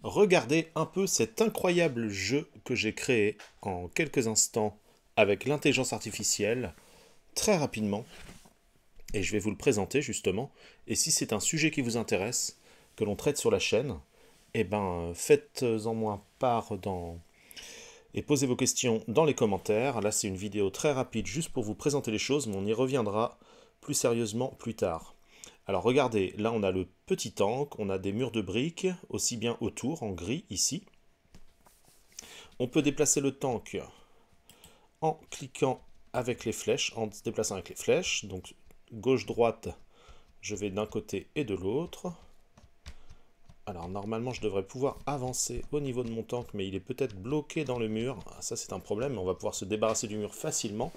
Regardez un peu cet incroyable jeu que j'ai créé en quelques instants avec l'intelligence artificielle, très rapidement, et je vais vous le présenter justement. Et si c'est un sujet qui vous intéresse, que l'on traite sur la chaîne, eh ben faites-en moi part et posez vos questions dans les commentaires. Là c'est une vidéo très rapide juste pour vous présenter les choses, mais on y reviendra plus sérieusement plus tard. Alors regardez, là on a le petit tank, on a des murs de briques, aussi bien autour, en gris, ici. On peut déplacer le tank en cliquant avec les flèches, en se déplaçant avec les flèches. Donc gauche-droite, je vais d'un côté et de l'autre. Alors normalement je devrais pouvoir avancer au niveau de mon tank, mais il est peut-être bloqué dans le mur. Ça c'est un problème, mais on va pouvoir se débarrasser du mur facilement,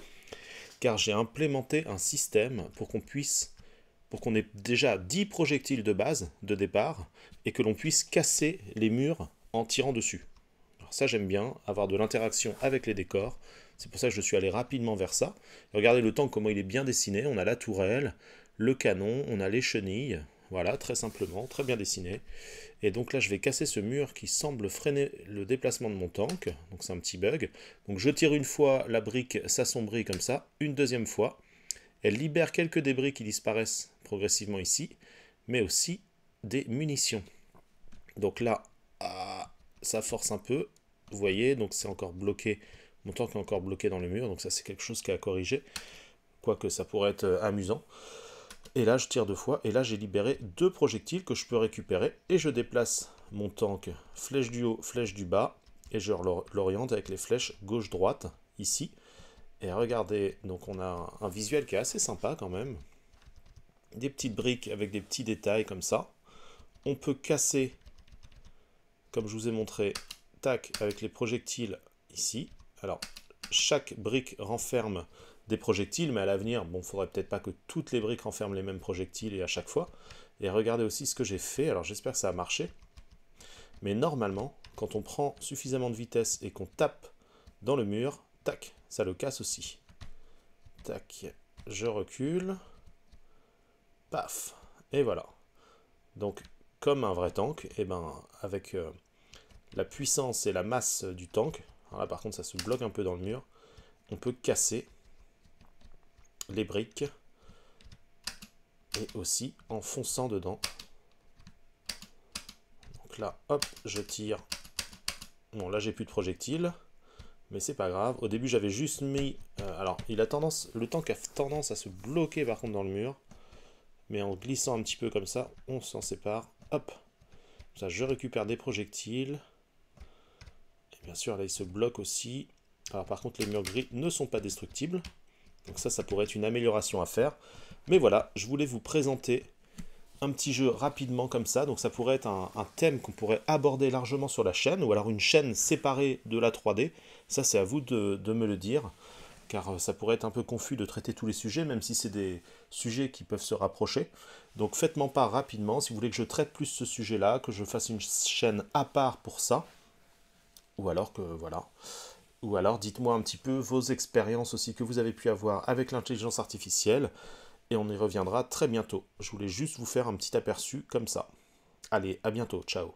car j'ai implémenté un système pour qu'on ait déjà 10 projectiles de base, de départ, et que l'on puisse casser les murs en tirant dessus. Alors ça j'aime bien, avoir de l'interaction avec les décors, c'est pour ça que je suis allé rapidement vers ça. Regardez le tank, comment il est bien dessiné, on a la tourelle, le canon, on a les chenilles, voilà, très simplement, très bien dessiné. Et donc là je vais casser ce mur qui semble freiner le déplacement de mon tank, donc c'est un petit bug. Donc je tire une fois, la brique s'assombrit comme ça, une deuxième fois, elle libère quelques débris qui disparaissent progressivement ici, mais aussi des munitions. Donc là, ça force un peu, vous voyez, donc c'est encore bloqué, mon tank est encore bloqué dans le mur, donc ça c'est quelque chose qui a corrigé, quoique ça pourrait être amusant. Et là je tire deux fois, et là j'ai libéré deux projectiles que je peux récupérer, et je déplace mon tank flèche du haut, flèche du bas, et je l'oriente avec les flèches gauche-droite, ici. Et regardez, donc on a un visuel qui est assez sympa quand même. Des petites briques avec des petits détails comme ça. On peut casser, comme je vous ai montré, tac, avec les projectiles ici. Alors, chaque brique renferme des projectiles, mais à l'avenir, bon, faudrait peut-être pas que toutes les briques renferment les mêmes projectiles et à chaque fois. Et regardez aussi ce que j'ai fait, alors j'espère que ça a marché. Mais normalement, quand on prend suffisamment de vitesse et qu'on tape dans le mur, tac, ça le casse aussi. Tac, je recule. Paf, et voilà. Donc, comme un vrai tank, et ben, avec la puissance et la masse du tank, alors là par contre ça se bloque un peu dans le mur, on peut casser les briques et aussi en fonçant dedans. Donc là, hop, je tire. Bon, là j'ai plus de projectiles, mais c'est pas grave. Au début j'avais juste mis... alors, le tank a tendance à se bloquer par contre dans le mur. Mais en glissant un petit peu comme ça, on s'en sépare. Hop. Ça, je récupère des projectiles. Et bien sûr, là, il se bloque aussi. Alors par contre, les murs gris ne sont pas destructibles. Donc ça pourrait être une amélioration à faire. Mais voilà, je voulais vous présenter un petit jeu rapidement comme ça. Donc ça pourrait être un thème qu'on pourrait aborder largement sur la chaîne. Ou alors une chaîne séparée de la 3D. Ça, c'est à vous de me le dire. Car ça pourrait être un peu confus de traiter tous les sujets, même si c'est des sujets qui peuvent se rapprocher. Donc faites-m'en part rapidement, si vous voulez que je traite plus ce sujet-là, que je fasse une chaîne à part pour ça, ou alors que, voilà. Ou alors dites-moi un petit peu vos expériences aussi que vous avez pu avoir avec l'intelligence artificielle, et on y reviendra très bientôt. Je voulais juste vous faire un petit aperçu comme ça. Allez, à bientôt, ciao.